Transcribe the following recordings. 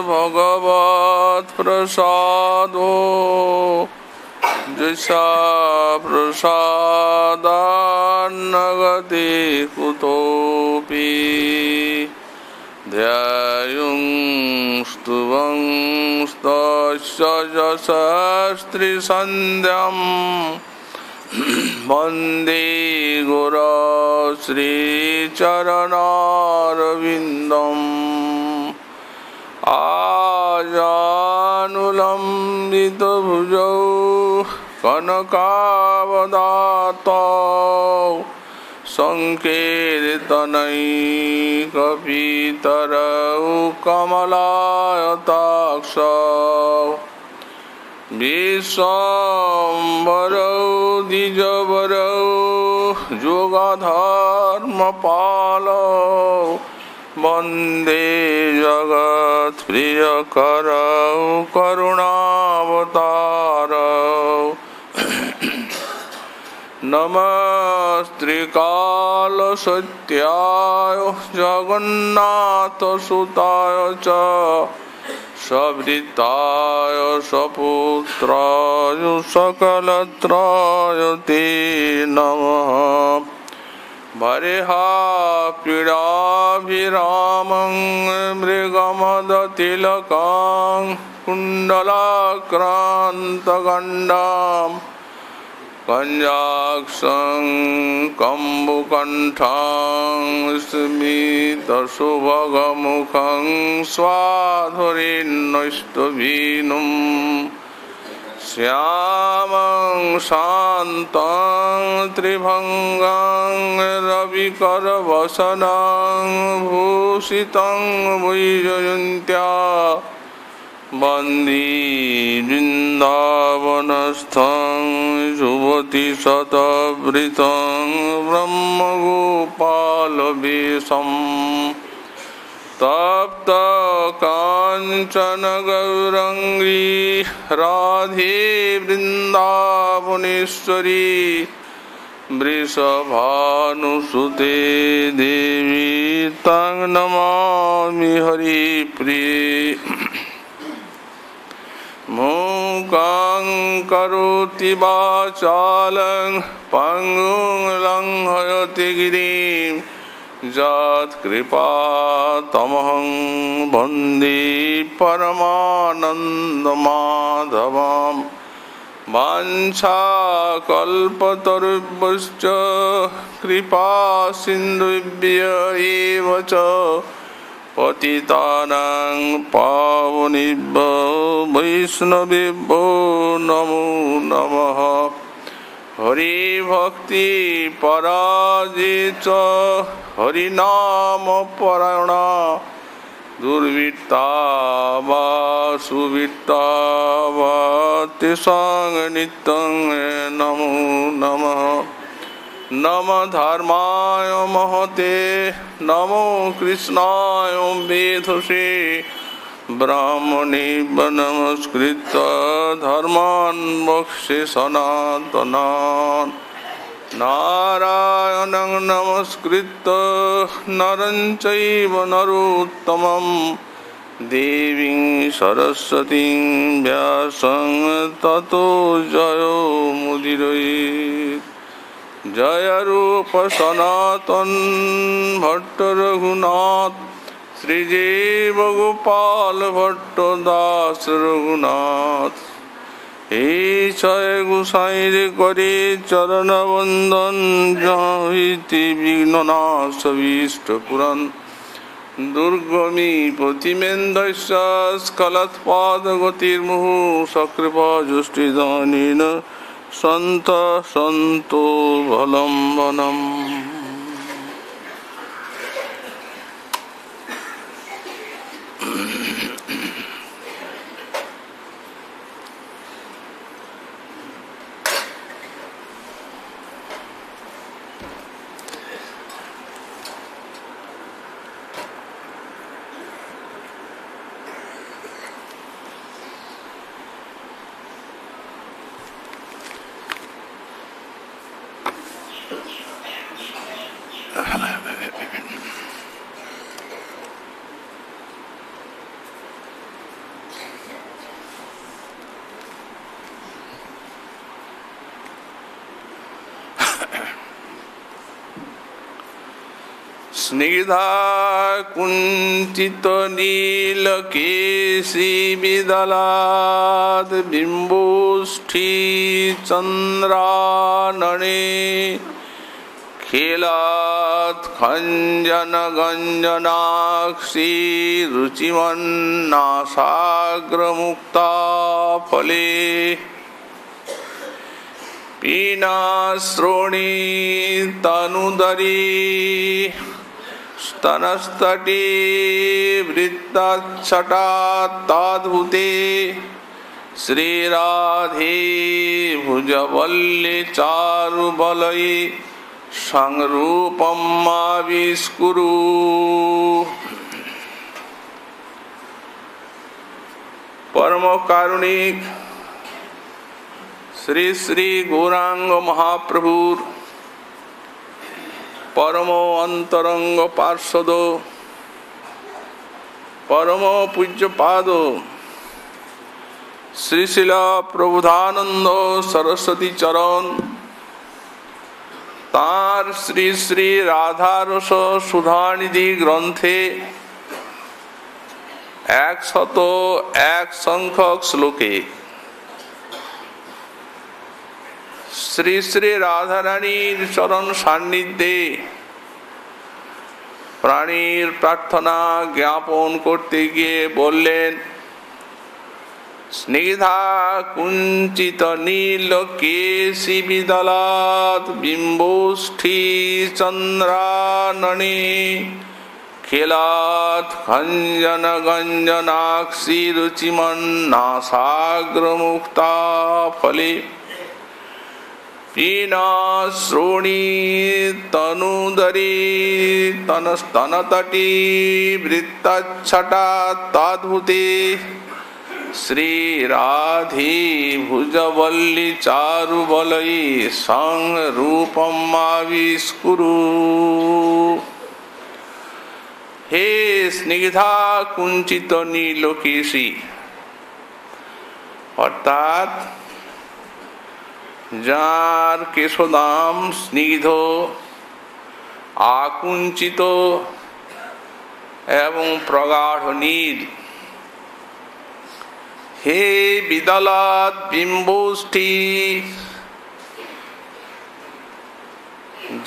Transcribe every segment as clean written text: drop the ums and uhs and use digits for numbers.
भगवत प्रसादो जैसा प्रसादान्नगति कुतोऽपि ध्यायुं स्तुवंस्तस्य यशस्त्रिसन्ध्यं वन्दे गुरो श्रीचरणारविन्दम् आजानुलम्बितभुजौ कनकावदातौ संकीर्तनैकपितरौ कमलायताक्षौ विश्वम्भरौ द्विजवरौ युगधर्मपालौ वन्दे जगत्प्रियकरौ करुणावतारौ नमस्त्रिकालसत्याय जगन्नाथसुताय च सवृताय सपुत्राय सकलत्राय ते नमः। बर्हा पीडाभिरामं मृगमदतिलकं कुण्डलाक्रान्तगण्डां कञ्जाक्षं कम्बुकण्ठं स्मितसुभगमुखं स्वाधुरीन्नष्टवीनुम् श्यामं शान्तं त्रिभङ्गं रविकरवसनं भूषितं वैजयन्त्या वन्दे वृन्दावनस्थं युवतिशतवृतं ब्रह्मगोपालवेशम् तप्त कांचन गौरंगी राधे वृंदावनेश्वरी वृषभानुसुते देवी तं नमामि हरिप्रिये। मूकं करोति वाचालं पङ्गुं लङ्घयति गिरिं यत्कृपातमहं वन्दे परमानन्दमाधवम् वाञ्छाकल्पतरुभ्यश्च कृपासिन्धुभ्य एव च पतितानां पावनेभ्यो वैष्णवेभ्यो नमो नमः। हरि भक्ति पराजित हरिनाम परायणा दुर्वृत्ता वा सुवृत्ता वा तेषां नित्यं नमो नमः। नमः धर्माय महते नमो कृष्णाय वेधसे ब्राह्मणे नमस्कृत्य धर्मान् मोक्षे सनातनान् नारायणं नमस्कृत्य नरं चैव नरोत्तमं देवीं सरस्वतीं व्यासं ततो जयो मुदीरयेत्। जय रूप सनातन भट्ट रघुनाथ श्रीजीव गोपाल भट्ट दास रघुनाथ ईशय गोसाई करे चरण वंदन जहिति विघ्ननाश भीष्ट पुराण दुर्गमी प्रतिमेन्दस्य स्खलत्पादगतिर्मुहुः सकृपा जुष्टिदानेन सन्तो भलम्बनम्। स्निग्धा कुंचित नीलकेशी विदलाद बिंबुष्ठी चंद्रानने खेलात् खंजन गंजनाक्षी रुचिमन्नासाग्रमुक्ता फले पीनाश्रोणी तनुदरी स्तनस्तटी वृत्तच्छटा ताद्भुते श्रीराधे भुजवल्ली चारुबलये संरूपम् आविष्कुरु। परम कारुणिक श्री श्री गौरांग महाप्रभु परमो अंतरंग पार्षद परमो पूज्य पाद श्री शिला प्रबोधानंद सरस्वती चरण तार श्री श्री राधारस सुधानिधि ग्रंथे 101 संख्यक श्लोके श्री श्री राधा रानीर चरण सान्निध्ये प्राणीर प्रार्थना ज्ञापन करते गिये बोलें स्निग्धा कुंचित नील केशी विदलात् बिंबुष्ठी चंद्रानने खेलात् खंजन गंजनाक्षी रुचिमन्नासाग्रमुक्ता फले पीनाश्रोणी तनुदरी तनस्तनतटी वृत्तच्छटा ताद्भुते श्रीराधे भुजवल्ली चारुबलये संरूपम् आविष्कुरु। हे स्निग्धा कुंचित नीलकेशी अर्थात जार केशोदाम स्निग्ध आकुंचित एवं प्रगाढ़ नील हे विदलात् बिंबुष्ठी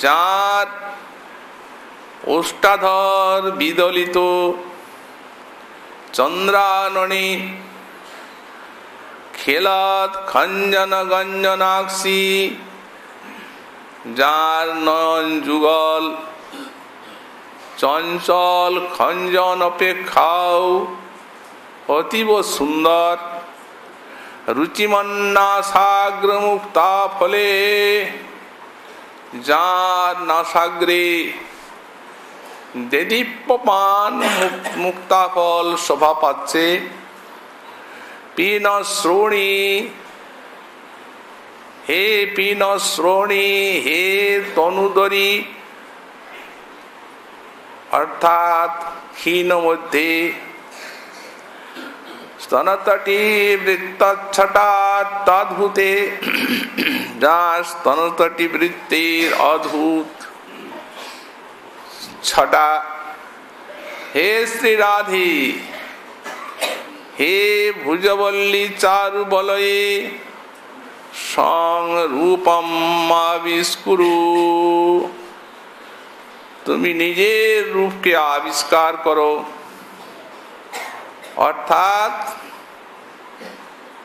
जार ओष्ठाधर विदलित चंद्रानने खेलात् खंजन गंजनाक्षी जार नयन जुगल चंचल खंजन अपेक्षाओ अतीव सुंदर रुचिमन्नासाग्रमुक्ता फले जार नासाग्रे देदीप्यमान मुक्ता फल शोभा पाচ্ছে पीनश्रोणी हे पीनश्रोणी हे तनुदरी अर्थात हीन मध्य स्तनतटी वृत्तच्छटा ताद्भुते जहाँ स्तनतटी वृत्तिर अद्भुत छटा हे श्री राधे, हे भुजवल्ली चारु बलये संग रूपम आविष्कुरु। তুমি নিজের রূপকে আবিষ্কার করো, অর্থাৎ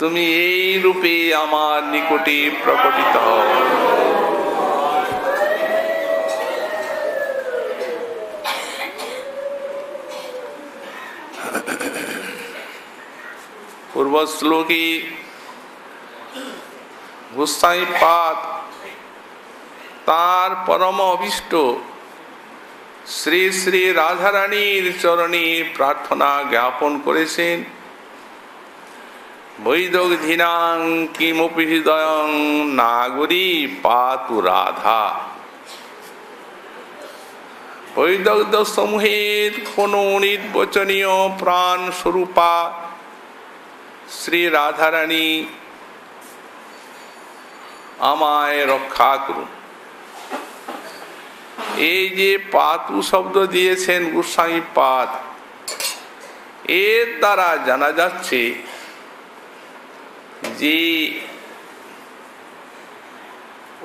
তুমি এই রূপে আমার নিকটে প্রকটিত হও। পূর্ব শ্লোকে গোস্বামীপাদ তার পরম অভীষ্ট শ্রী শ্রী রাধারানীর চরণে প্রার্থনা জ্ঞাপন করেছেন। বৈদগ্ধিনাং কিমপি হৃদয়ং নাগরী পাতু রাধা। বৈদগ্ধ সমূহের কোন নির্বচনীয় প্রাণ স্বরূপা শ্রী রাধারানী আমায় রক্ষা করুন। এই যে পাতু শব্দ দিয়েছেন গোস্বামীপাদ, এর দ্বারা জানা যাচ্ছে যে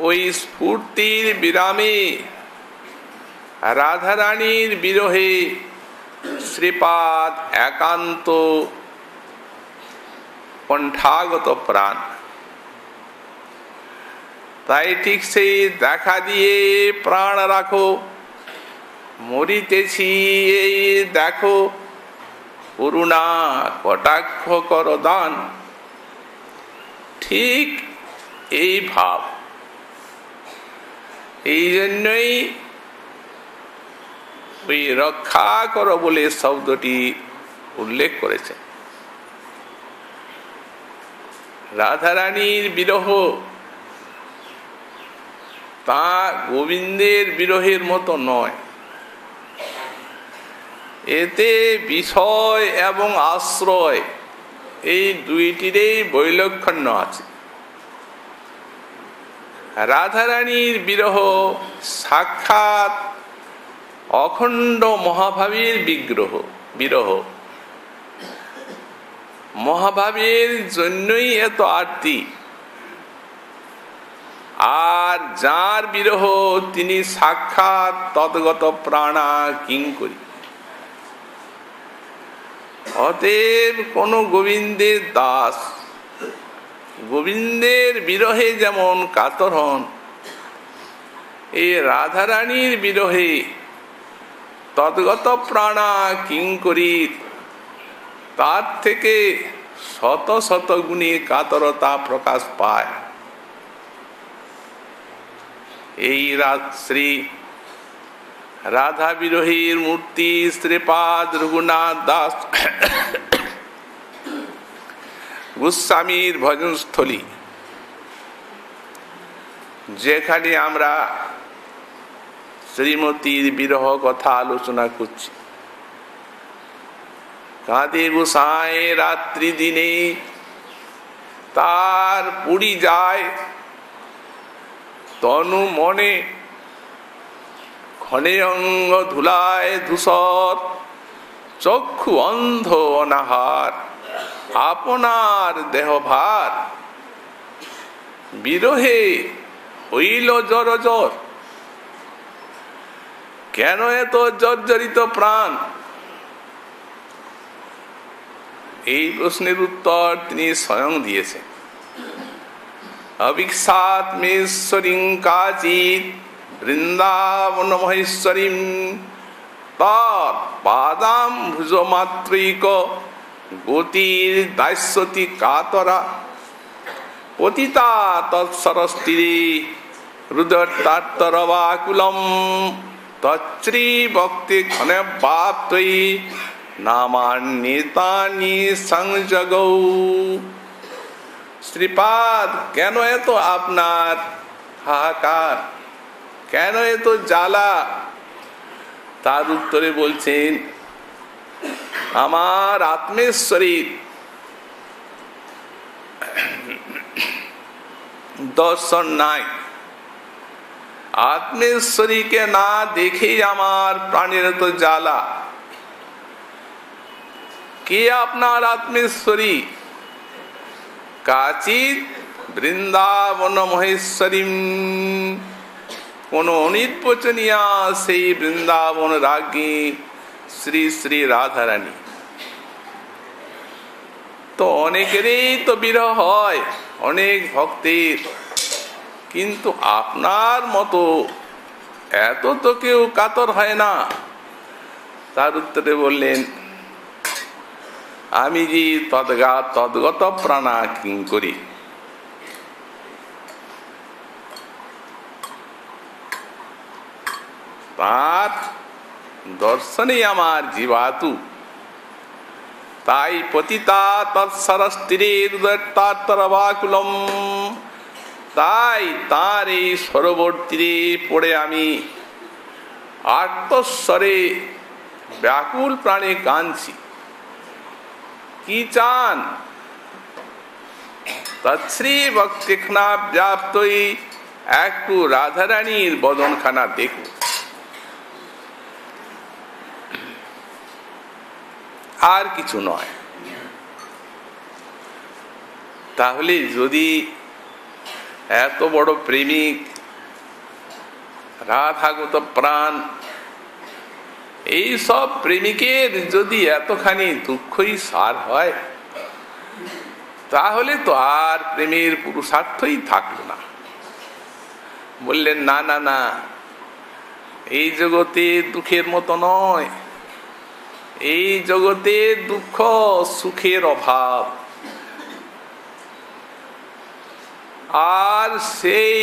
ওই স্ফূর্তির বিরামে রাধারানীর বিরহে শ্রীপাদ একান্ত কণ্ঠাগত প্রাণ। তাই ঠিক সেই দেখা দিয়ে প্রাণ রাখো, মরিতেছি এই দেখো, করুণা কটাক্ষ কর দান। ঠিক এই ভাব, এই জন্যই ওই রক্ষা কর বলে শব্দটি উল্লেখ করেছে। রাধারানীর বিরহ তা গোবিন্দের বিরহের মতো নয়, এতে বিষয় এবং আশ্রয় এই দুইটিরই বৈলক্ষণ্য আছে। রাধারানীর বিরহ সাক্ষাৎ অখণ্ড মহাভাবের বিরহ। মহাভাবের জন্যই এত আরতি। আর যার বিরহ তিনি সাক্ষাৎ তদ্গত প্রাণা কিঙ্করী। অতএব কোন গোবিন্দের দাস গোবিন্দের বিরহে যেমন কাতর হন, এই রাধারানীর বিরহে তদ্গত প্রাণা কিঙ্করী তার থেকে শত শত গুণে কাতরতা প্রকাশ পায়। এই শ্রী রাধা বিরোহীর মূর্তি শ্রীপাদ রঘুনাথ দাস গোস্বামীর ভজনস্থলী, যেখানে আমরা শ্রীমতীর বিরহ কথা আলোচনা করছি। কাঁদে গোসাই রাত্রি দিনে, তার পুরি যায় তনু মনে, ক্ষণে অঙ্গ ধুলায় ধূসর, চক্ষু অন্ধ অনাহার, আপনার দেহভার, বিরহে হইল জর্জর। কেন এত জর্জরিত প্রাণ? এই প্রশ্নের উত্তর তিনি স্বয়ং দিয়েছেন। অভিক্ষাত মেশ্বরীং কাচিৎ বৃন্দাবন মহেশ্বরীম তৎ পাদাম ভুজ মাত্রিক গতির দাস্যতি কাতরা পতিতা তৎসরস্তিরে হৃদয়তাত্তরবাকুলম তচ্শ্রী ভক্তি ক্ষণে বাপ্তই নামান্বিতানি সংযোগৌ। শ্রীপাদ, কেন এত আপনার হাহাকার, কেন এত জ্বালা? তার উত্তরে বলছেন, আমার আত্মের শরীর দর্শন নাই। আত্মেশ্বরীকে না দেখেই আমার প্রাণের তো জ্বালা। কে আপনার আত্মেশ্বরী? কাচিৎ বৃন্দাবন মহেশ্বরী, কোন অনির্বচনীয়া সেই বৃন্দাবন রাজ্ঞী শ্রী শ্রী রাধারানী। তো অনেকেরই তো বিরহ হয়, অনেক ভক্তের, কিন্তু আপনার মতো এত তো কেউ কাতর হয় না। তার উত্তরে বললেন, আমি যে তদ্গত প্রাণা কিং করি। তার দর্শনে আমার জীবাতু, তাই পতিতা তৎসরস্তীরেরবাকুলম, তাই তার এই সরোবর তীরে পড়ে আমি আর্তস্বরে ব্যাকুল প্রাণে কাঁদছি। কি চান? তৎশ্রী ভক্তিখানা ব্যাপ্তই, একটু রাধারানীর বদনখানা দেখো। আর কিছু নয়। তাহলে যদি এত বড় প্রেমিক, রাধাগত প্রাণ, এই সব প্রেমিকের যদি এতখানি দুঃখই সার হয়, তাহলে তো আর প্রেমের পুরুষার্থই থাকলো না। বললেন, না না না, এই জগতে দুঃখের মতো নয়। এই জগতে দুঃখ সুখের অভাব, আর সেই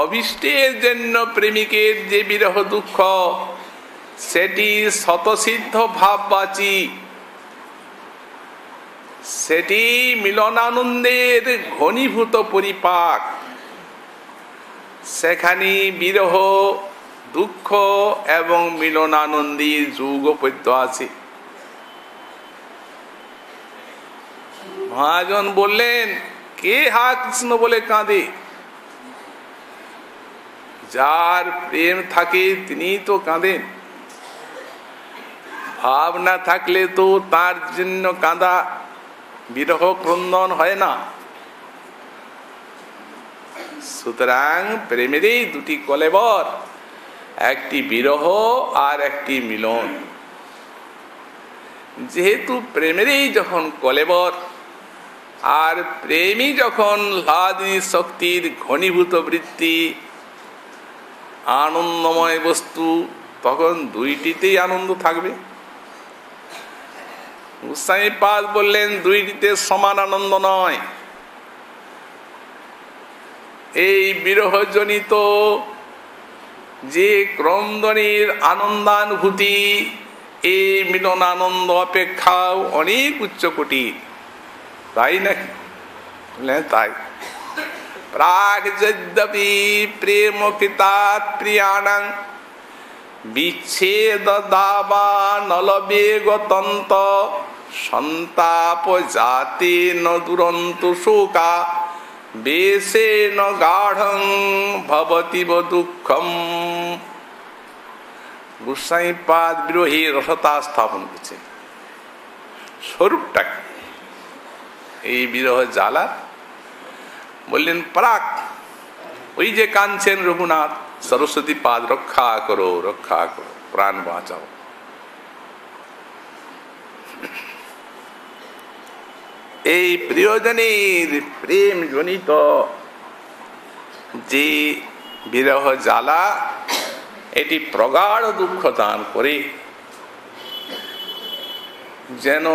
অভিষ্টের জন্য প্রেমিকের যে বিরহ দুঃখ, সেটি স্বতঃসিদ্ধ ভাববাচী, সেটি মিলনানন্দের ঘনীভূত পরিপাক। সেখানে বিরহ দুঃখ এবং মিলনানন্দী যুগপদ্য আছে। মহাজন বললেন, কে হা কৃষ্ণ বলে কাঁদে? যার প্রেম থাকে তিনি তো কাঁদেন। ভাব না থাকলে তো তার জন্য কাঁদা বিরহ ক্রন্দন হয় না। সুতরাং প্রেমেরই দুটি কলেবর, একটি বিরহ আর একটি মিলন। যেহেতু প্রেমেরই যখন কলেবর, আর প্রেমী যখন হ্লাদিনী শক্তির ঘনীভূত বৃত্তি, আনন্দময় বস্তু, তখন দুইটিতেই আনন্দ থাকবে। গোস্বামীপাদ বললেন, দুইটিতে সমান আনন্দ নয়। এই বিরহজনিত যে ক্রন্দনের আনন্দানুভূতি, এই মিলনানন্দ অপেক্ষাও অনেক উচ্চকোটি, তাই নাকি? তাই। প্রাগ যদ্যপি প্রেম কৃতাৎ প্রিয়াণাং বিচ্ছেদ দাবা নলবেগতন্ত সন্তাপ জাতে ন দুরন্ত শোকা বেশেন গাঢ়ং ভবতিব দুঃখম। গোস্বামীপাদ বিরোহী রসতা স্থাপন করছে। স্বরূপটা এই বিরহ জ্বালা বললেন, প্রাক, ওই যে কাঁদছেন রঘুনাথ, সরস্বতী পাদ রক্ষা করো, রক্ষা করো, প্রাণ বাঁচাও। এই প্রিয়জনের প্রেম জনিত যে বিরহ জ্বালা, এটি প্রগাঢ় দুঃখ দান করে, যেন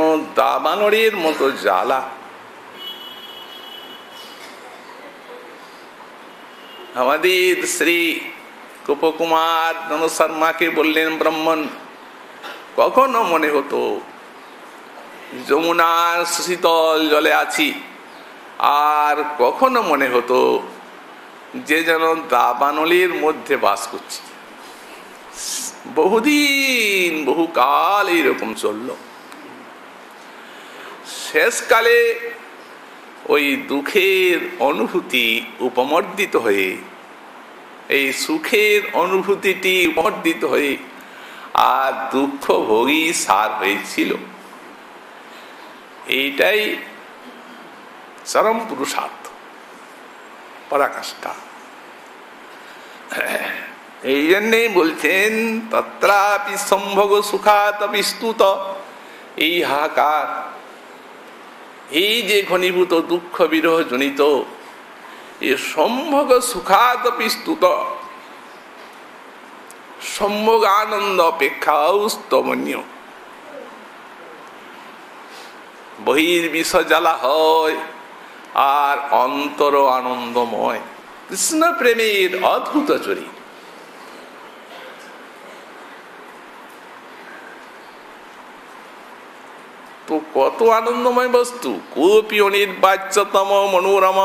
দাবানলের মতো জ্বালা। আমাদের শ্রী গোপকুমার নন শর্মাকে বললেন ব্রাহ্মণ, কখনো মনে হতো যমুনার শীতল জলে আছি, আর কখনো মনে হতো যে যেন দাবানলের মধ্যে বাস করছি। বহুদিন বহুকাল এইরকম চলল। শেষকালে ওই দুঃখের অনুভূতি উপমর্দিত হয়ে, এই সুখের অনুভূতিটি উপমর্দিত হয়ে আর দুঃখ ভোগী সার হয়েছিল। এইটাই চরম পুরুষার্থ, পরাকাষ্ঠা। এই জন্যই বলছেন তত্রাপি সম্ভোগ সুখাত বিস্তুত, এই হাহাকার, এই যে ঘনীভূত দুঃখ বিরহ জনিত এই সম্ভোগ সুখাত বিস্তুত, সম্ভোগ আনন্দ অপেক্ষাও স্তমনীয়। বহির বিষয় জ্বালা হয় আর অন্তর আনন্দময়। কৃষ্ণ প্রেমের অদ্ভুত চরিত্র। তো কত আনন্দময় বস্তু। কোপি অনির্বাচ্যতম মনোরম।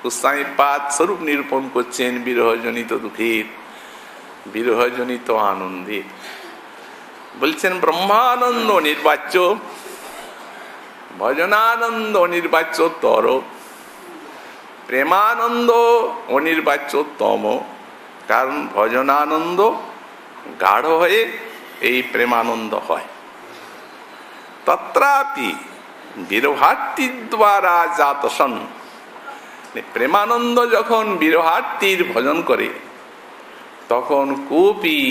গোস্বামী পাদ স্বরূপ নিরূপণ করছেন বিরহজনিত দুঃখের, বিরহজনিত আনন্দের। বলছেন ব্রহ্মানন্দ নির্বাচ্য, ভজনানন্দ অনির্বাচ্য তর, প্রেমানন্দ অনির্বাচ্য তম। কারণ ভজনানন্দ গাঢ় হয়ে এই প্রেমানন্দ হয়। তত্রাপি বিরহার্থী দ্বারা জাত সন, প্রেমানন্দ যখন বিরহার্থীর ভজন করে তখন কোপি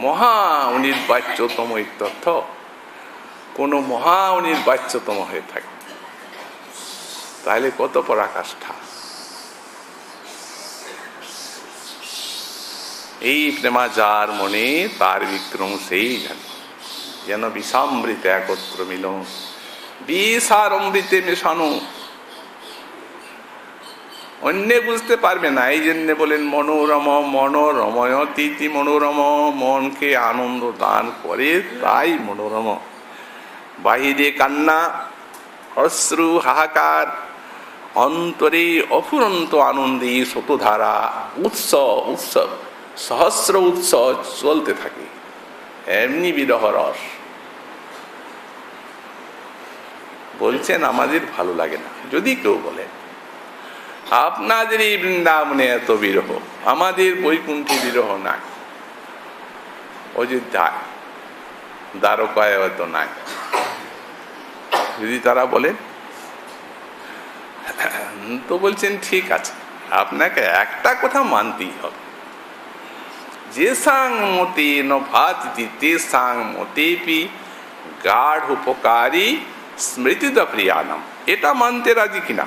মহা অনির্বাচ্যতম তথ্য, কোন মহা অনির্বাচ্যতম হয়ে থাকে। তাহলে কত পরাকাষ্ঠা। এই প্রেমা যার মনে তার বিক্রম সেই জানে। যেন বিষামৃতে একত্র মিল, বিষ আর অমৃতে মেশানো। অন্য বুঝতে পারবে না। এই জন্য বলেন মনোরম মনোরময়তি মনোরম, মনকে আনন্দ দান করে তাই মনোরম। বাহিরে কান্না অশ্রু হাহাকার, অন্তরে অফুরন্ত আনন্দে শতধারা উৎসব সহস্র উৎসব চলতে থাকে। এমনি বিরহ রস। বলছেন আমাদের ভালো লাগে না। যদি কেউ বলে আপনাদের এই বৃন্দাবনে এত বিরহ, আমাদের বৈকুণ্ঠে বিরহ নাই, অযোধ্যায় দ্বারকায় এত নাই, যদি তারা বলে তো বলছেন ঠিক আছে, আপনাকে একটা কথা মানতেই হবে। যে সাং মতে নভাতি তে সাং মতেপি গাঢ় উপকারী স্মৃতিদ প্রিয়ানাম। এটা মানতে রাজি কিনা?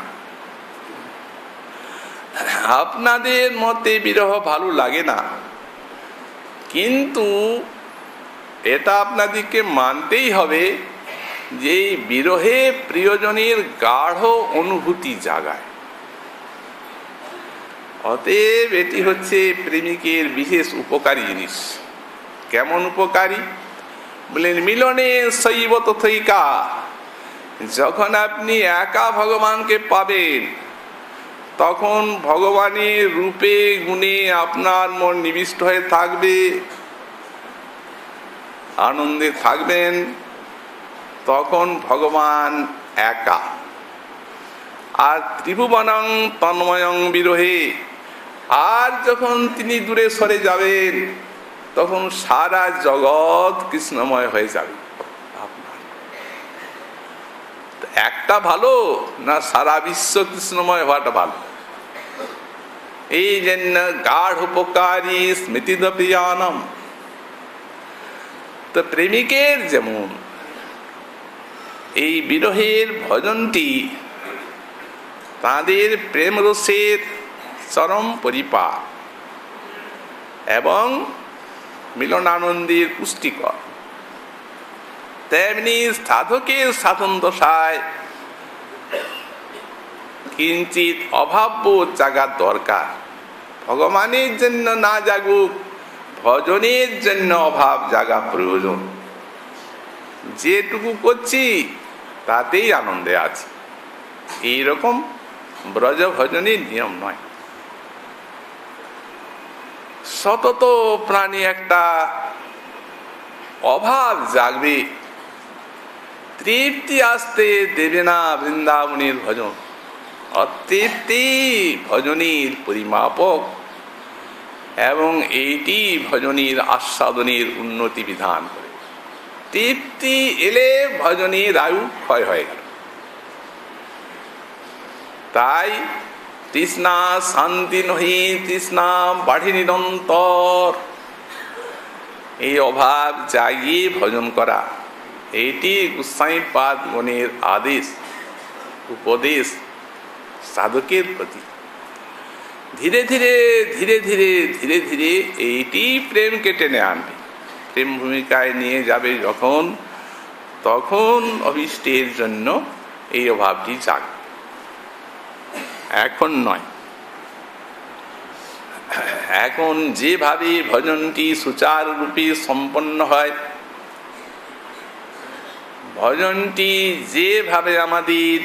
আপনাদের মতে বিরহ ভালো লাগে না, কিন্তু এটা আপনাদেরকে মানতেই হবে যে বিরহে প্রিয়জনের গাঢ় অনুভূতি জাগায়। অতএব এটি হচ্ছে প্রেমিকের বিশেষ উপকারী জিনিস। কেমন উপকারী? বলেন মিলনে শৈব তথৈকা। যখন আপনি একা ভগবানকে পাবেন তখন ভগবানের রূপে গুণে আপনার মন নিবিষ্ট হয়ে থাকবে, আনন্দে থাকবেন। তখন ভগবান একা। আর ত্রিভুবনং তন্ময়ং বিরহে, আর যখন তিনি দূরে সরে যাবেন তখন সারা জগৎ কৃষ্ণময় হয়ে যাবে। একটা ভালো না সারা বিশ্ব কৃষ্ণময় হওয়াটা ভালো? এই জন্য গাঢ় উপকারী স্মৃতিদ প্রিয়ানম। তো প্রেমিকের যেমন এই বিরহের ভজনটি তাদের প্রেম রসের চরম পরিপাক এবং মিলনানন্দের পুষ্টিকর, তেমনি সাধকের সাধন দশায় কিঞ্চিত অভাববোধ জাগার দরকার। ভগবানের জন্য না জাগুক, ভজনের জন্য অভাব জাগা প্রয়োজন। যেটুকু করছি তাতেই আনন্দে আছে, এইরকম ব্রজ ভজনের নিয়ম নয়। সতত প্রাণী একটা অভাব জাগবে, তৃপ্তি আসতে দেবে না বৃন্দাবনের ভজন। অতৃপ্তি ভজনের পরিমাপক। এবং এইটি ভজনীর আস্বাদনের উন্নতি বিধান করে। তৃপ্তি এলে ভজনীর আয়ু ক্ষয় হয়ে গেল। তাই তৃষ্ণা শান্তি নহি, তৃষ্ণা বাড়ি নিরন্তর। এই অভাব জাগিয়ে ভজন করা, এইটি গোসাই পাদ গণের আদেশ, উপদেশ সাধকের প্রতি। ধীরে ধীরে ধীরে ধীরে ধীরে ধীরে এইটি প্রেমকে টেনে আনবে। প্রেম ভূমিকায় নিয়ে যাবে যখন, তখন অভিষ্টের জন্য এই অভাবটি জাগবে, এখন নয়। এখন যেভাবে ভজনটি সুচারুরূপে সম্পন্ন হয়, ভজনটি যেভাবে আমাদের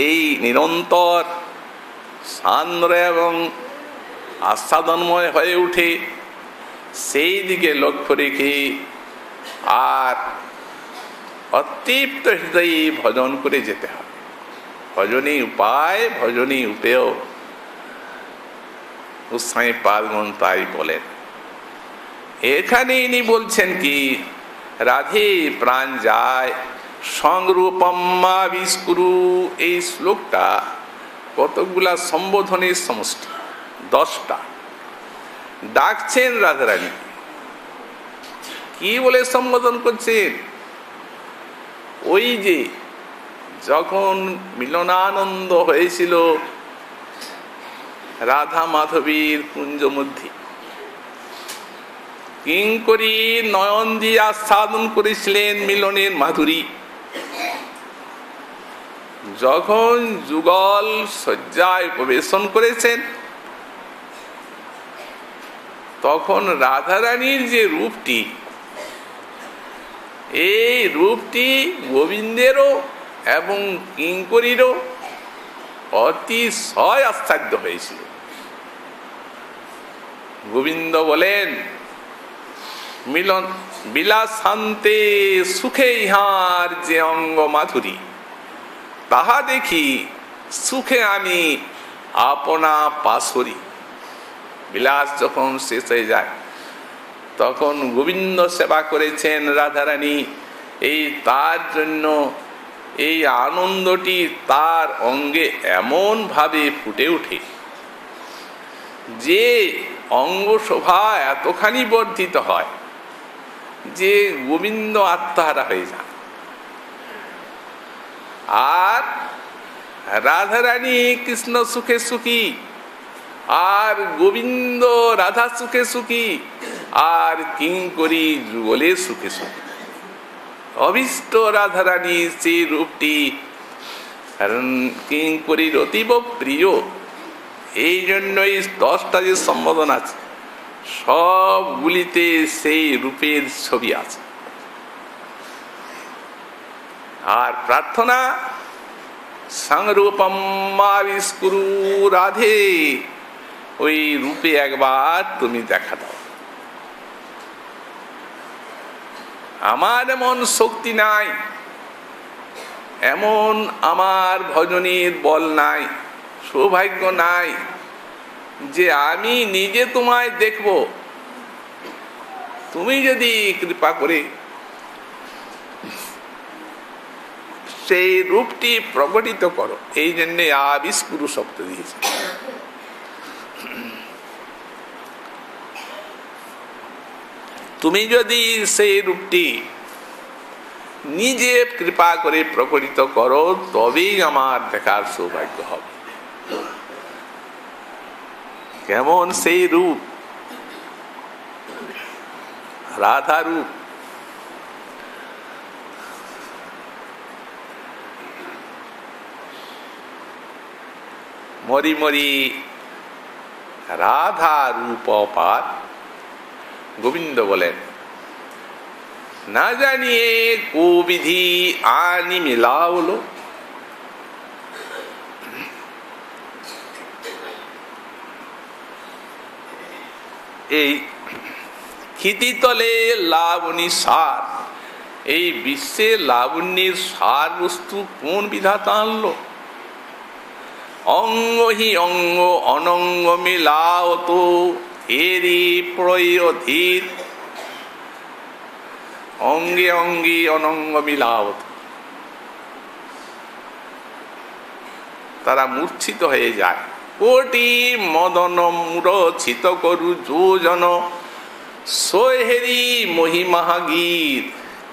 এই নিরন্তর সান্দ্র এবং আস্বাদনময় হয়ে উঠে, সেই দিকে লক্ষ্য রেখে আর অতৃপ্ত হৃদয়ে ভজন করে যেতে হবে। ভজনী উপায়, ভজনী উপায় গোসাই পাদগণ তাই বলেন। এখানে ইনি বলছেন কি, রাধে প্রাণ যায় সংরূপম্মা বিস্কুরু। এই শ্লোকটা কতগুলা সম্বোধনের সমষ্টি, 10টা। ডাকছেন রাধারানী, কি বলে সম্বোধন করছেন? ওই যে যখন মিলনানন্দ হয়েছিল রাধা মাধবীর কুঞ্জ মধ্যে, কিঙ্করী নয়ন দিয়ে আস্বাদন করেছিলেন মিলনের মাধুরী। যখন যুগল শয্যায় উপবেশন করেছেন, তখন রাধারানীর যে রূপটি, এই রূপটি গোবিন্দেরও এবং কিঙ্করীরও অতিশয় আশ্চর্য হয়েছিল। গোবিন্দ বলেন, মিলন বিলাসান্তে সুখে ইহার যে অঙ্গ মাধুরী, তাহা দেখি সুখে আমি আপনা পাশরি। বিলাস যখন শেষ হয়ে যায়, তখন গোবিন্দ সেবা করেছেন রাধারানী। এই তার জন্য এই আনন্দটি তার অঙ্গে এমন ভাবে ফুটে ওঠে যে অঙ্গ শোভা এতখানি বর্ধিত হয় যে গোবিন্দ আত্মহারা হয়ে যান। আর রাধারানী কৃষ্ণ সুখে সুখী, আর গোবিন্দ রাধা সুখে সুখী, আর কিঙ্করী যুগলে সুখে সুখী। অভীষ্ট রাধারানী সেই রূপটি কিঙ্করীর অতীব প্রিয়। এই জন্যই 10টা যে সম্বোধন আছে, সবগুলিতে সেই রূপের ছবি আছে। আর প্রার্থনা, সংরূপম্মা বিস্কুরু রাধে, ওই রূপে একবার তুমি দেখা দাও। আমার এমন শক্তি নাই, এমন আমার ভজনের বল নাই, সৌভাগ্য নাই যে আমি নিজে তোমায় দেখব। তুমি যদি কৃপা করে সেই রূপটি প্রকটিত করো, এই জন্যে আবিষ্কুরু শব্দ দিয়েছে। তুমি যদি সেই রূপটি নিজে কৃপা করে প্রকটিত করো, তবেই আমার দেখার সৌভাগ্য হবে। কেমন সেই রূপ? রাধা রূপ। মরি মরি রাধা রূপ পার। গোবিন্দ বলেন, না জানিয়ে কো বিধি আনি মিলাওলো। এই ক্ষিতিতলে লাবণী সার, এই বিশ্বে লাবণ্যের সার বস্তু কোন বিধাতা আনলো? অঙ্গ হি অঙ্গ অনঙ্গ মিলাওত হেরি প্রয় ধীর। অঙ্গে অঙ্গে অনঙ্গ মিলাওত, তারা মূর্ছিত হয়ে যায়। কোটি মদন মূরছিত করু যোজন সোহেরি মহিমাগীর।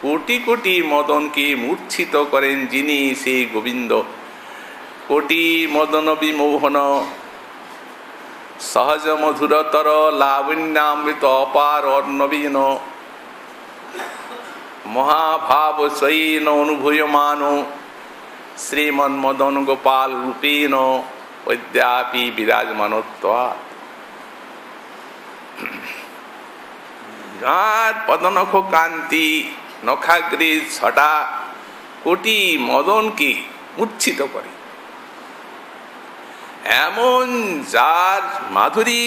কোটি কোটি মদনকে মূর্ছিত করেন যিনি, সেই গোবিন্দ। কোটি মদন বিমোহন সহজ মধুরতর লাবণ্যামৃত অপার অর্ণবীন মহাভাব সৈন অনুভূয়মান শ্রীমন্মদন গোপাল রূপেণ অদ্যাপি বিরাজমানত্বাৎ। গাঁর পদনখ কান্তি নখাগ্রে ছটা কোটি মদনকে মূর্ছিত করে। এমন যার মাধুরী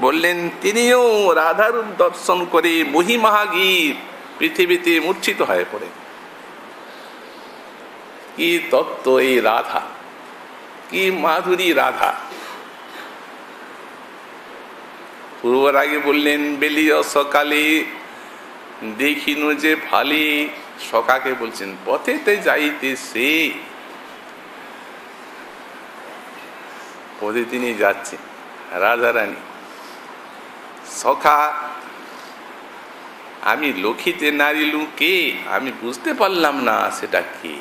বললেন, তিনিও রাধারূপ দর্শন করে মহিমাগীর পৃথিবীতে মূর্ছিত হয়ে পড়ে। কি তত্ত্ব এই রাধা, কি মাধুরী রাধা। পূর্বর আগে বললেন, বেলিয় সকালে দেখিনু যে ভালি। সকাকে বলছেন পথেতে যাইতেছে, পথে তিনি যাচ্ছেন রাধারানী। সখা, আমি লক্ষিতে নারিলু কে, আমি বুঝতে পারলাম না সেটা কে।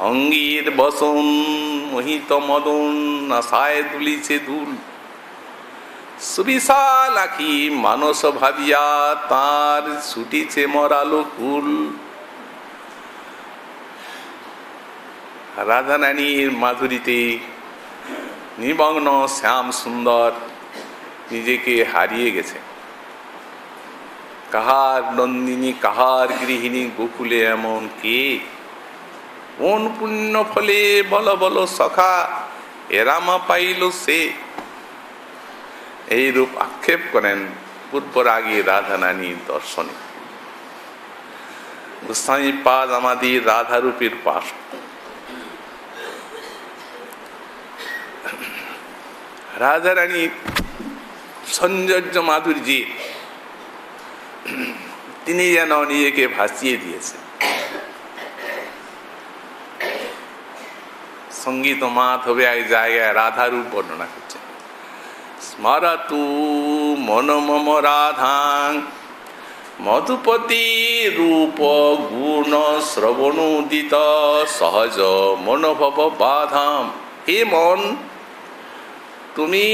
অঙ্গীর বসন মোহিত মদন আশায় দুলিছে দুল। সুবিশাল আখি মানস ভাবিয়া তার ছুটিছে মরালো কুল। রাধারানীর মাধুরীতে নিমগ্ন শ্যাম সুন্দর নিজেকে হারিয়ে গেছে। কাহার নন্দিনী, কাহার গৃহিণী, গোকুলে এমন কে? কোন পুণ্য ফলে বল বল সখা এরামা পাইল সে। এই রূপ আক্ষেপ করেন পূর্বরাগী রাধারানীর দর্শনে। গোস্বামী পাদ আমাদের রাধারূপের পাশ। রাধারানীর সৌন্দর্য মাধুর্যে তিনি যেন নিজেকে ভাসিয়ে দিয়েছেন। সঙ্গীত মাধবে এক জায়গায় রাধারূপ বর্ণনা করছেন। স্মরতু মনমম রাধাং মধুপতি রূপ গুণ শ্রবণোদিত সহজ মনোভব বাধাম। হে মন, তুমি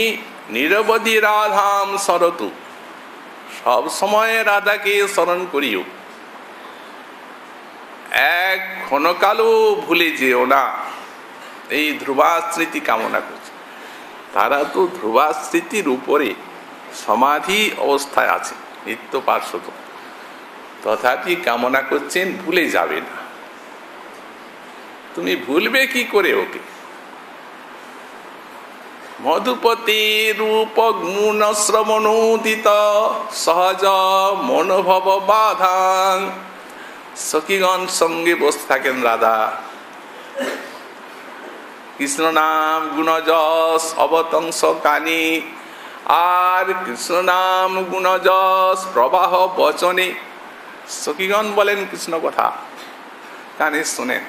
নিরবধি রাধাম স্মরতু, সব সময় রাধাকে স্মরণ করিও। এক ক্ষণকালও ভুলে যেও না। এই ধ্রুবাস্মৃতি কামনা করছে। তারা তো ধ্রুবাস্মৃতির উপরে সমাধি অবস্থায় আছে নিত্য পার্শ্বদ, তথাপি কামনা করছেন ভুলে যাবে না। তুমি ভুলবে কি করে ওকে? মধুপতি রূপ গুণ শ্রবণোদিত সহজ মনোভব বাধাং। সখীগণ সঙ্গে বসে থাকেন রাধা। কৃষ্ণ নাম গুণযশ অবতংস কানি, আর কৃষ্ণ নাম গুণযশ প্রবাহ বচনে। সখীগণ বলেন কৃষ্ণ কথা, কানে শোনেন,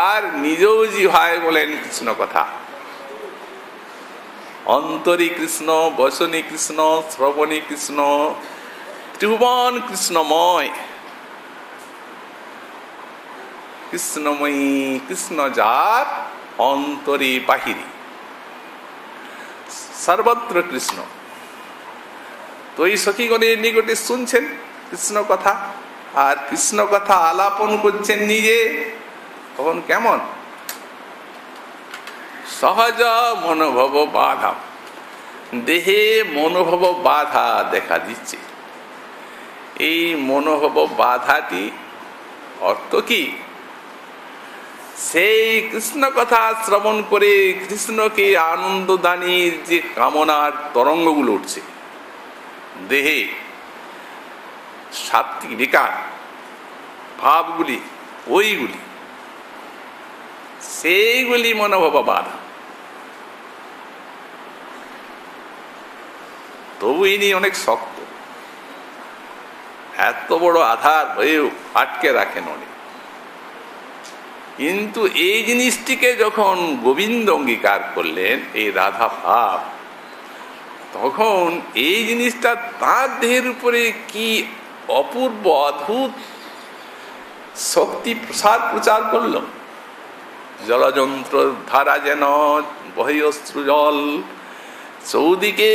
আর নিজেও জিহ্বায় বলেন কৃষ্ণ কথা। অন্তরে কৃষ্ণ, বচনে কৃষ্ণ, শ্রবণে কৃষ্ণ, ত্রিভুবন কৃষ্ণময়। কৃষ্ণময়ী কৃষ্ণ যার অন্তরে বাহিরে, সর্বত্র কৃষ্ণ। তো এই সখীগণের নিকটে শুনছেন কৃষ্ণ কথা, আর কৃষ্ণ কথা আলাপন করছেন নিজে। তখন কেমন? সহজ মনোভব বাধা, দেহে মনোভব বাধা দেখা দিচ্ছে। এই মনোভব বাধাটি অর্থ কি? সেই কৃষ্ণ কথা শ্রবণ করে কৃষ্ণকে আনন্দ দানের যে কামনার তরঙ্গগুলো উঠছে দেহে, সাত্বিক বিকার, ভাবগুলি ওইগুলি, সেইগুলি মনোভাব বাধা। তবু ইনি অনেক শক্ত, এত বড় আধার হয়েও আটকে রাখেন অনেক। কিন্তু এই জিনিসটিকে যখন গোবিন্দ অঙ্গীকার করলেন, এই রাধা ভাব, তখন এই জিনিসটা তার দেহের উপরে কি অপূর্ব অদ্ভুত শক্তি প্রচার করল। জলযন্ত্র ধারা যেন বহে অশ্রু জল, চৌদিকে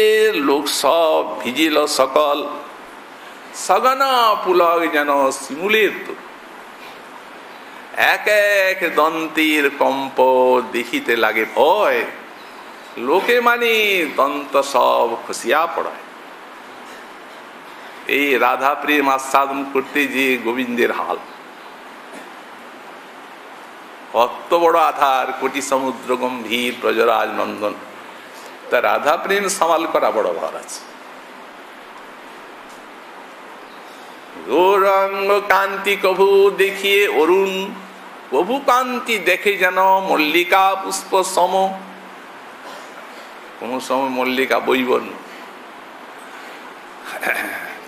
লোক সব ভিজিল সকল, সগনা পুলক যেন শিমুলের দূর, এক এক দন্তের কম্প দেখিতে লাগে ভয়, লোকে মানে দন্ত সব খসিয়া পড়ায়। এই রাধা প্রেম আস্বাদন করতে যে গোবিন্দের হাল, কত বড় আধার, কোটি সমুদ্র গম্ভীর ব্রজরাজ নন্দন, তা রাধা প্রেম সামাল করা বড় ভার আছে। গৌরাঙ্গ কান্তি কভু দেখিয়ে অরুণ, কভু কান্তি দেখে যেন মল্লিকা পুষ্প সম, কোন সময় মল্লিকা বৈবর্ণ,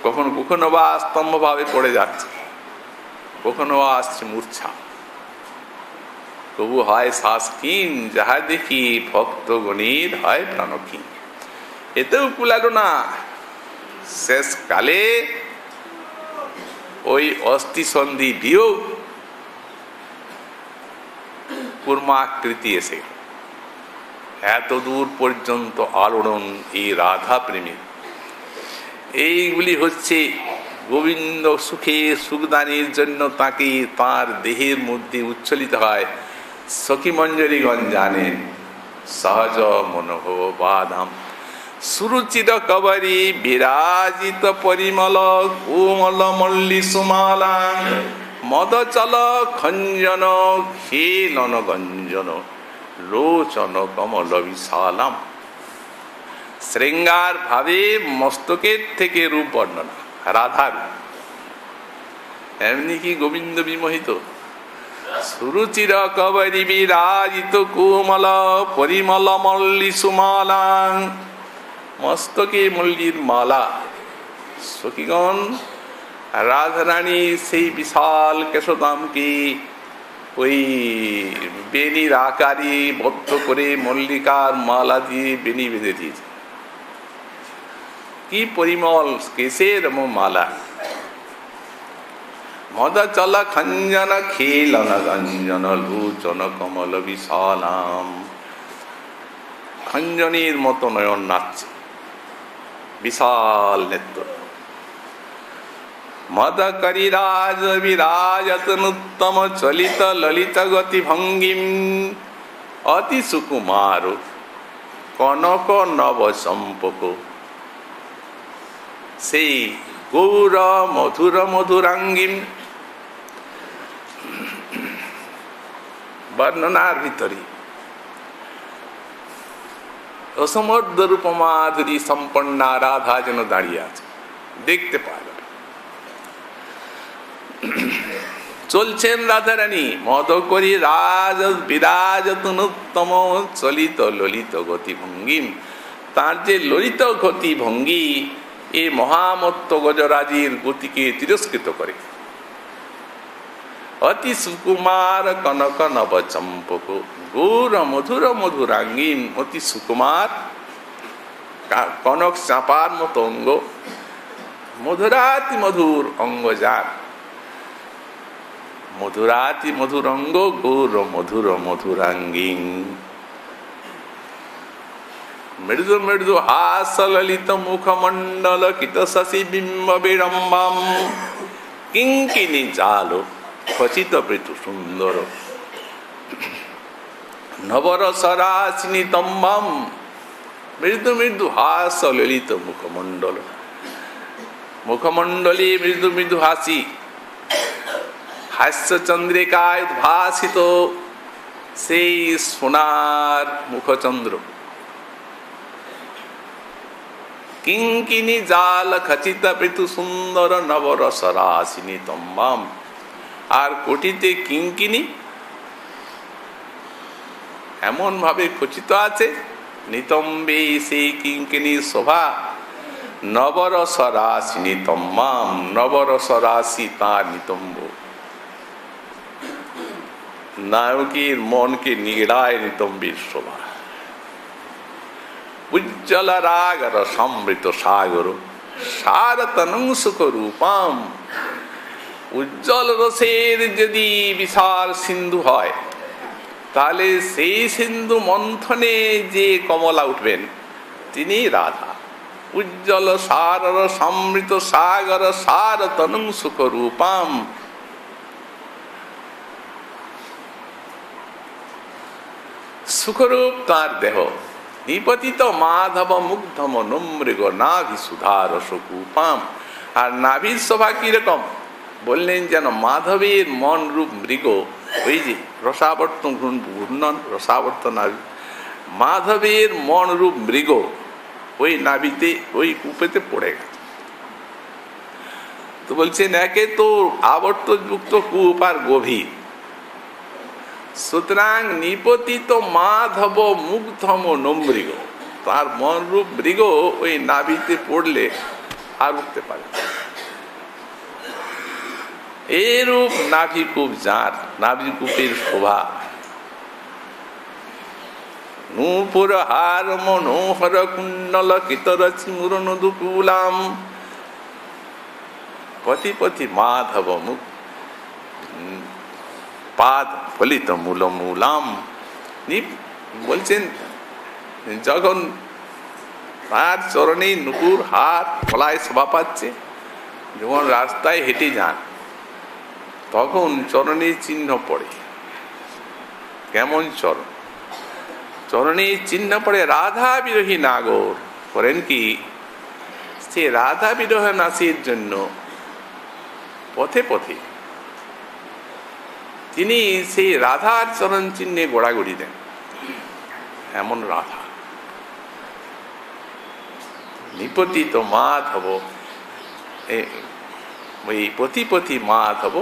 কখনো কখনো বা স্তম্ভ ভাবে পড়ে যাচ্ছে, কখনো আসছে মূর্ছা, তবু হয় শ্বাসহীন, যাহা দেখি ভক্ত গণির হয় প্রাণহীন। এতেও কুলালো না, শেষকালে ওই অস্থি সন্ধি বিয়োগ কুর্মাকৃতি এসে এত দূর পর্যন্ত আলোড়ন এই রাধা প্রেমী। এইগুলি হচ্ছে গোবিন্দ সুখে সুখদানের জন্য তাকে তার দেহের মধ্যে উচ্ছ্বলিত হয়। সখী মঞ্জরীগণ জানেন, সহজ মনোভব বাদাম সুরুচির কবরী বিরাজিত পরিমল, কোমল মল্লী সুমালা মদ চল খঞ্জন, খেলন গঞ্জন লোচন কমল বিশালাম। শৃঙ্গার ভাবে মস্তকের থেকে রূপ বর্ণনা, রাধার এমনি কি গোবিন্দ বিমোহিত। সুরুচির কবরী বিরাজিত কোমল পরিমল মল্লী সুমালা, মস্তকে মল্লীর মালা। সখীগণ রাধারানী সেই বিশাল কেশদামকে ওই বেনির আকারে বদ্ধ করে মল্লিকার মালা দিয়ে বেনি বেঁধে দিয়েছে। কি পরিমল কেশের মালা। মদ চল খঞ্জন খেলন গঞ্জন লোচন কমল বিশালাম। খঞ্জনের মতো নয়ন নাচছে, বিশাল নেত্র। মদ করি রাজ বিরাজতনুত্তম চলিত ললিত গতি ভঙ্গিম, অতি সুকুমার কনক নব সম্পক। সেই গৌর মধুর মধুরাঙ্গিম বর্ণনার ভিতরে অসমর্থ রূপমাধুরী সম্পন্না রাধা যেন দাঁড়িয়ে আছে, দেখতে পাওয়া যাবে। চলছেন রাধারানী, মদ করি রাজ বিরাজতনুত্তম চলিত ললিত গতি ভঙ্গিম। তার যে ললিত গতি ভঙ্গি এ মহামত্ত গজরাজির গতিকে তিরস্কৃত করে। অতি সুকুমার কনক নব চম্পক, গৌর মধুর মধুরাঙ্গিন। অতি সুকুমার, কনক চাঁপার মতো অঙ্গ, মধুরাতি মধুর অঙ্গ যার, মধুরাতি মধুর অঙ্গ, গৌর মধুর মধুরাঙ্গিন। মৃদু মৃদু হাস ললিত মুখমণ্ডল কিত শশী বিম্ব বিড়ম্বম, কিঙ্কিনি জাল খচিত পৃথু সুন্দর নবরসরাসিনী তম্বম। মৃদু মৃদু হাস ললিত মুখমণ্ডল, মুখমণ্ডলে মৃদু মৃদু হাসি, হাস্য চন্দ্রিকায় উদ্ভাসিত সেই সোনার মুখচন্দ্র। কিঙ্কিনি জাল খচিত পৃথু সুন্দর নবরসরাসিনী তম্বম। আর কোটিতে কিঙ্কিনি এমন ভাবে খচিত আছে, নিতম্বে সেই কিঙ্কিনীর শোভা, নবরস রাশি নিতম্বাম, নবরস রাশি তার নিতম্ব। নায়কের মনকে নিগড়ায় নিতম্বের শোভা। উজ্জ্বল রাগর সমৃত সাগর সারতনং সুখ রূপাম। উজ্জ্বল রসের যদি বিশাল সিন্ধু হয়, তাহলে সেই সিন্ধু মন্থনে যে কমলা উঠবেন তিনি রাধা। উজ্জ্বল সারর সমৃত সাগর সারতনং সুখ রূপাম। সুখরূপ তার দেহ, নিপতিত মাধব মুগ্ধ মনমৃগ নাভি সুধার সুকূপাম। আর নাভির শোভা কিরকম বললেন, যেন মাধবের মন রূপ মৃগ, ওই যে রসাবর্ত ঘূর্ণন রসাবর্ত নাভি, মাধবের মন রূপ মৃগ ওই নাভিতে ওই কূপেতে পড়ে গেছে। তো বলছেন একে তো আবর্ত যুক্ত কূপ আর গভীর, সুতরাং নিপতিত মাধব মুগ্ধম নমৃগ, তার মন রূপ মৃগ ওই নাভিতে পড়লে আর উঠতে পারে। এরূপ নাভিকূপ যার, নাভিকূপের শোভা। নূপুর হার মনোহর কুণ্ডল কিতরচি মুরনুদুকুলাম। পতি পতি মাধব মুখ পাদ ফলিত মূল মূলাম। বলছেন যখন তার চরণে নুপুর হাত ফলায় শোভা পাচ্ছে, যখন রাস্তায় হেঁটে যান তখন চরণে চিহ্ন পড়ে। কেমন চরণ? চরণে চিহ্ন পড়ে রাধা বিরোহী নাগর। করেন কি, সে রাধা বিরহ নাচের জন্য পথে পথে তিনি সেই রাধার চরণ চিহ্নে গোড়াগড়ি দেন। এমন রাধা নিপতিত মাধব, ওই পতি মাধব,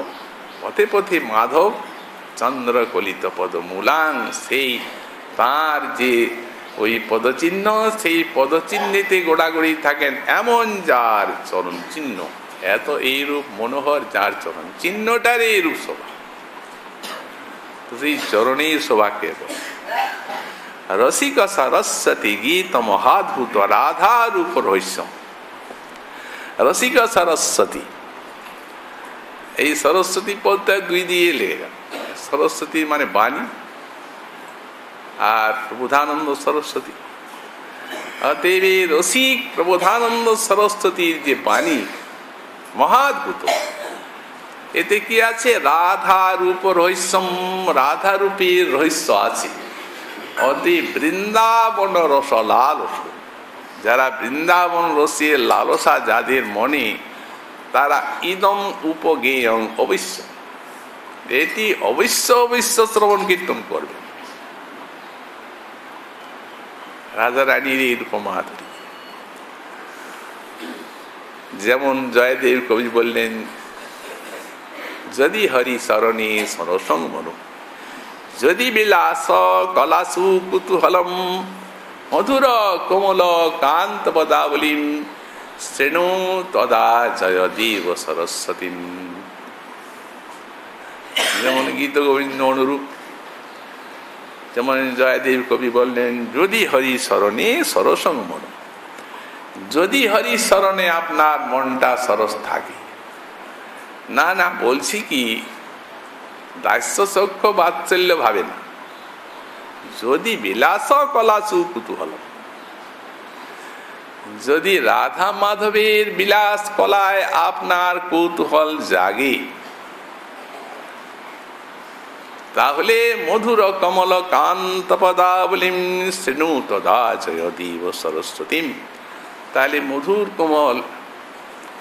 পথে পথে মাধব চন্দ্র কলিত পদ মূলাং। সেই তার যে ওই পদচিহ্ন, সেই পদচিহ্নেতে গোড়াগড়ি থাকেন এমন যার চরণ চিহ্ন। এত এইরূপ মনোহর যার চরণ চিহ্নটার এইরূপ শোভা। সেই চরণের শোভাকে রসিক সরস্বতী গীত মহাদ্ভুত রাধা রূপ রহস্য। রসিক সরস্বতী, এই সরস্বতী পদটা দুই দিয়ে লেগে, সরস্বতী মানে বাণী আর প্রবোধানন্দ সরস্বতী। অতএব রসিক প্রবোধানন্দ সরস্বতীর যে বাণী মহাদ্ভুত, এতে কি আছে? রাধা রূপ রহস্যম, রাধা রূপের রহস্য আছে। অতি বৃন্দাবন রস লালস, যারা বৃন্দাবন রসের লালসা যাদের মনে, তারা ইদম উপগেয়ং অবশ্য, এটি অবশ্য অবশ্য শ্রবণ কীর্তন করবে। রাজা রানীর এইরকম মাধুরী। যেমন জয়দেব কবি বললেন, যদি হরি শরণে সরসং মনু, যদি বিলাস কলাসু কুতূহলম, মধুর কোমল কান্ত পদাবলীম, শ্রেণু তদা জয়দেব সরস্বতী। যেমন গীত গোবিন্দ অনুরূপ, যেমন জয়দেব কবি বললেন, যদি হরি শরণে সরসং মনু, যদি হরি শরণে আপনার মনটা সরস থাকে। না না, বলছি কি দাস্য সখ্য বাৎসল্য ভাবে না, যদি বিলাস কলাসু কুতূহল, যদি রাধা মাধবের বিলাস কলায় আপনার কৌতূহল জাগে, তাহলে মধুর কমল কান্ত পদাবলীম শ্রেণু তদা জয়দেব সরস্বতীম। তাহলে মধুর কোমল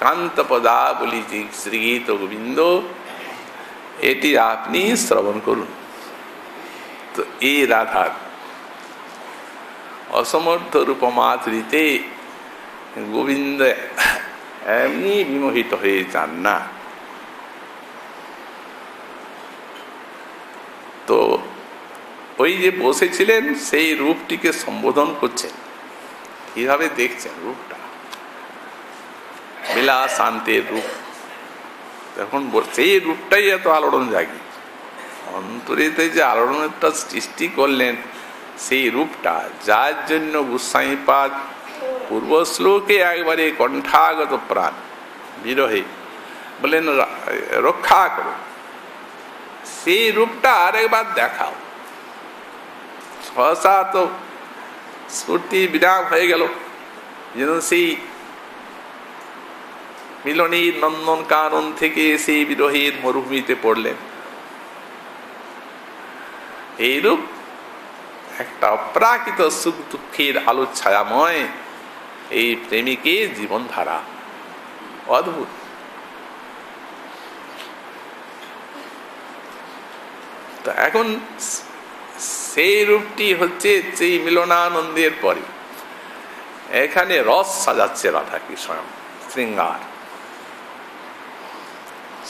কান্ত পদাবলী যে শ্রীগীত গোবিন্দ, এটি আপনি শ্রবণ করুন। তো এই রাধার অসমর্থ রূপ মাধুরীতে গোবিন্দ এমনি বিমোহিত হয়ে যান না। ওই যে বসেছিলেন সেই রূপটিকে সম্বোধন করছেন। কিভাবে দেখছেন রূপটা? বিলাস শান্তের রূপ। তখন সেই রূপটাই এত আলোড়ন জাগে অন্তরেতে, যে আলোড়নটা সৃষ্টি করলেন সেই রূপটা, যার জন্য গোস্বামীপাদ পূর্ব শ্লোকে একবারে কণ্ঠাগত প্রাণ বিরহে বলেন রক্ষা করো, সেই রূপটা আরেকবার দেখাও। সহসা তো স্ফূর্তি বিরাম হয়ে গেল, যেন সেই মিলনের নন্দন কানন থেকে সেই বিরহের মরুভূমিতে পড়লেন। এইরূপ একটা অপ্রাকৃত সুখ দুঃখের আলো ছায়াময় এই প্রেমিকের জীবনধারা, অদ্ভুত। তো এখন সেই রূপটি হচ্ছে সেই মিলনানন্দের পরে এখানে রস সাজাচ্ছে রাধা কি স্বয়ং শৃঙ্গার।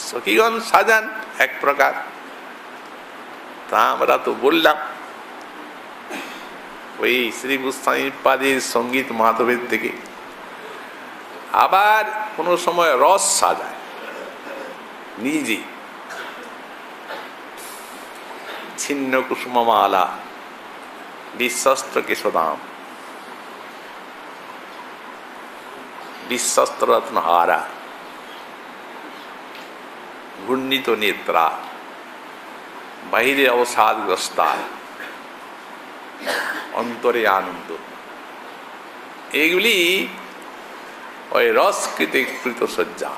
সখীগণ সাজান এক প্রকার, তা আমরা তো বললাম ওই শ্রী গোস্বামীপাদের সঙ্গীত মাধবের থেকে। আবার কোন সময় রস সাজায় নিজে, ছিন্ন কুসুমমালা বিশ্বস্ত কেশদাম বিশ্বস্ত রত্নহারা ঘূর্ণিত নেত্রা বাহিরে অবসাদগ্রস্তা অন্তরে আনন্দ, এগুলি ওই রসকৃত সজ্জা।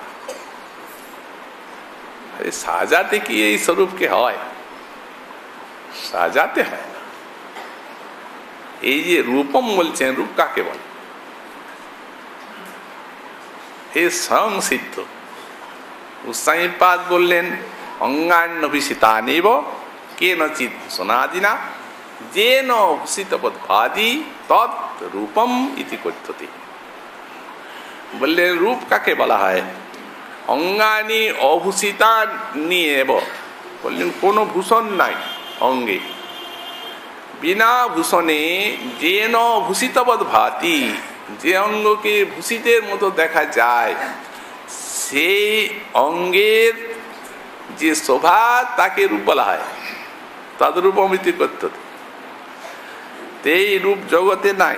সাজাতে কি এই স্বরূপকে হয়? সাজাতে হয় না। এই যে রূপম বলছেন, রূপ কাকে বলে? এই স্বয়ং সিদ্ধ। গোস্বামীপাদ বললেন অঙ্গান্নভিষিতানিব কেনচিৎ ভূষণাদিনা যেন ভূষিতবদ্ভাদি তৎ রূপম ইতি কথ্যতে। বললেন রূপ কাকে বলা হয়? অঙ্গানি অভূষিতা নিয়ে বললেন কোন ভূষণ নাই অঙ্গে, বিনা ভূষণে যেন ভূষিতবদ্ভাতি, যে অঙ্গকে ভূষিতের মতো দেখা যায়, সেই অঙ্গের যে শোভা তাকে রূপ বলা হয়। তদ্রূপম ইতি কথ্যতে। এই রূপ জগতে নাই।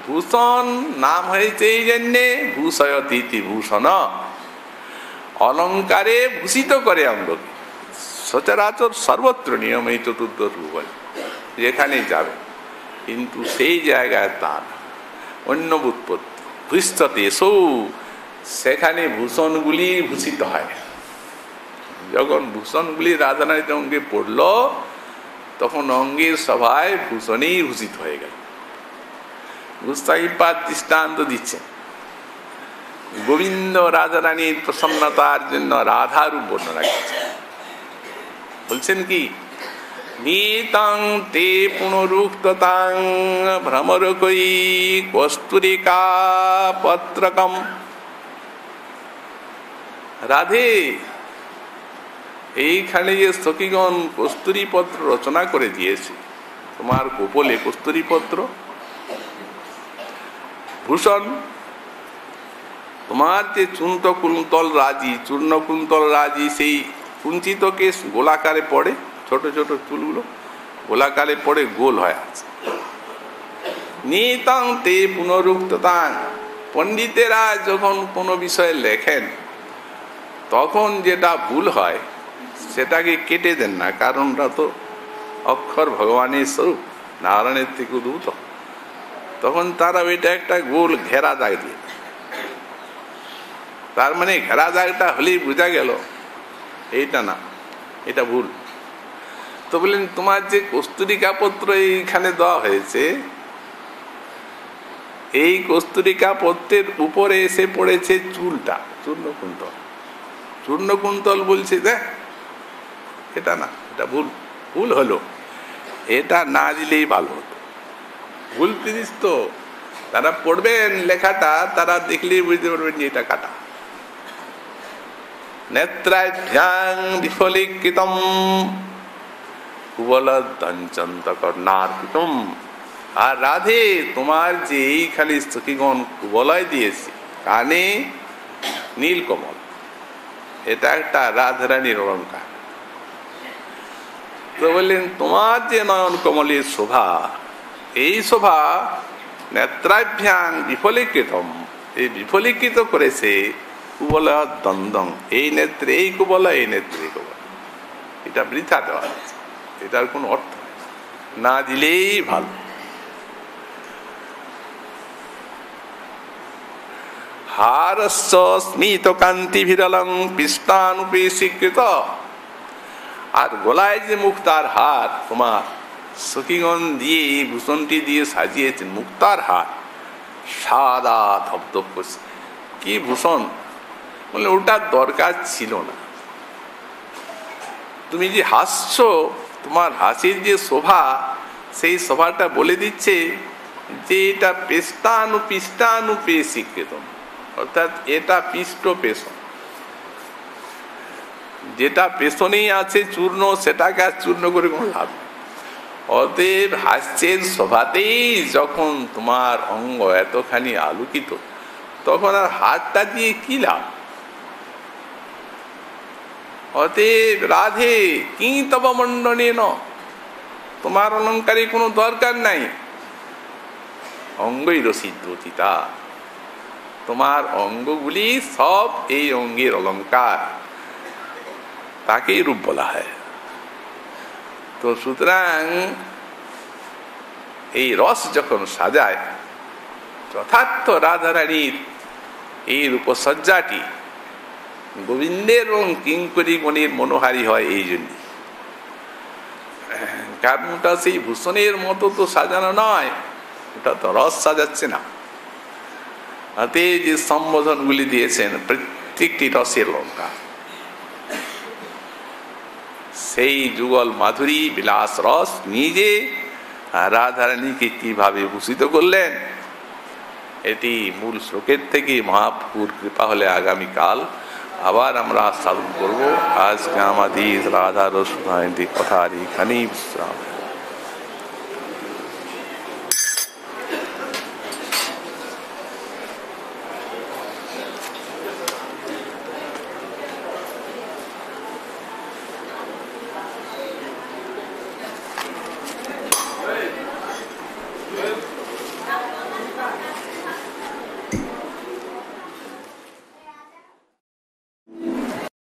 ভূষণ নাম হয়েছে এই জন্যে ভূষয়তি ভূষণ, অলঙ্কারে ভূষিত করে অঙ্গকে। সচরাচর সর্বত্র নিয়ম এই চতুর্থ রূপ, যেখানে যাবে, কিন্তু সেই জায়গায় তার অন্য উৎপত্তি ভূষতে সৌ, সেখানে ভূষণগুলি ভূষিত হয়। যখন ভূষণগুলি রাধারানীর অঙ্গে পড়ল, তখন অঙ্গের সভায় ভূষণেই ভূষিত হয়ে গেল। গোস্বামীপাদ দৃষ্টান্ত দিচ্ছেন, গোবিন্দ রাধারানীর প্রসন্নতার জন্য রাধা রূপ বর্ণনা করছেন। বলছেন কি, নীতং তে পুনরুক্ততাং ভ্রমরকই কস্তুরিকা পত্রকম। রাধে, এইখানে যে সখীগণ কস্তুরী পত্র রচনা করে দিয়েছে, তোমার কোপলে কস্তুরী পত্র ভূষণ, তোমার যে চূর্ণ কুন্তল রাজি সেই কুঞ্চিত কেশ গোলাকারে পড়ে, ছোট ছোট চুলগুলো গোলাকারে পড়ে গোল হয়ে আছে। নিতং তে পুনরুক্ততাং, পণ্ডিতেরা যখন কোনো বিষয়ে লেখেন তখন যেটা ভুল হয় সেটাকে কেটে দেন না, কারণ ওটা তো অক্ষর ভগবানের স্বরূপ, নারায়ণের থেকে উদ্ভূত। তখন তারা ওইটা একটা গোল ঘেরা দাগ দিয়ে, তার মানে ঘেরা দাগটা হলেই বোঝা গেল এইটা না, এটা ভুল। তো বললেন তোমার যে কস্তুরিকা পত্র এইখানে দেওয়া হয়েছে, এই কস্তুরিকা পত্রের উপরে এসে পড়েছে চুলটা চূর্ণকুন্তল। চূর্ণকুন্তল বলছে দেখ এটা না, এটা ভুল, ভুল হলো, এটা না দিলেই ভালো হতো। ভুল জিনিস তো তারা পড়বেন লেখাটা, তারা দেখলেই বুঝতে পারবেন যে এটা কাটা। নেত্রাভ্যাং বিফলীকৃতম কুবল দঞ্চন্ত কর্ণার্পিতম। আর রাধে, তোমার যে এই খালি সখীগণ কুবলয় দিয়েছি, কানে নীলকমল, এটা একটা রাধারানীর অলঙ্কার। তো বললেন, তোমার যে নয়ন কমলের শোভা, এই শোভা নেত্রাভ্যাং বিফলীকৃতম, এই বিফলীকৃত করেছে কুবল দ্বন্দ্বং, এই নেত্রে এই কুবল, এই নেত্রে এই কুবল। এটা বৃথা দেওয়া আছে, এটার কোনো অর্থ না দিলেই ভালো। হারস্য স্মিত কান্তি বিরলং পৃষ্ঠানুপেশীকৃত। আর গলায় যে মুক্তার হার, তোমার সখীগণ দিয়ে ভূষণটি দিয়ে সাজিয়েছেন, মুক্তার হার, সাদা ধপধপ করছে। কি ভূষণ! বলে ওটার দরকার ছিল না। তুমি যে হাসছো, তোমার হাসির যে শোভা, সেই শোভাটা বলে দিচ্ছে যে এটা পৃষ্ঠানুপেশীকৃত, অর্থাৎ এটা পৃষ্ঠ পেশন। যেটা পেছনেই আছে চূর্ণ, সেটাকে আর চূর্ণ করে কোনো লাভ নেই। অতএব হাস্যের শোভাতেই যখন তোমার অঙ্গ এতখানি আলোকিত, তখন আর হাতটা দিয়ে কি লাভ? অতএব রাধে, কি তব মণ্ডনে ন, তোমার অলঙ্কারে কোনো দরকার নাই। অঙ্গই রসিদ্ধতা, তোমার অঙ্গগুলি সব এই অঙ্গের অলঙ্কার, তাকেই রূপ বলা হয়। তো সুতরাং এই রস যখন সাজায়, যথার্থ রাধারানীর এই রূপসজ্জাটি গোবিন্দের এবং কিঙ্করী গণের মনোহারী হয় এই জন্য। কারণ ওটা সেই ভূষণের মতো তো সাজানো নয়, ওটা তো রস সাজাচ্ছে না। হাতে যে সম্বোধন গুলি দিয়েছেন, প্রত্যেকটি রসের অলঙ্কার। সেই যুগল মাধুরী বিলাস রস নিজে রাধারানীকে কিভাবে ভূষিত করলেন, এটি মূল শ্লোকের থেকে মহাপ্রভুর কৃপা হলে আগামীকাল আবার আমরা সাধন করবো। আজকে আমাদের রাধা রস কথার এখানেই বিশ্রাম।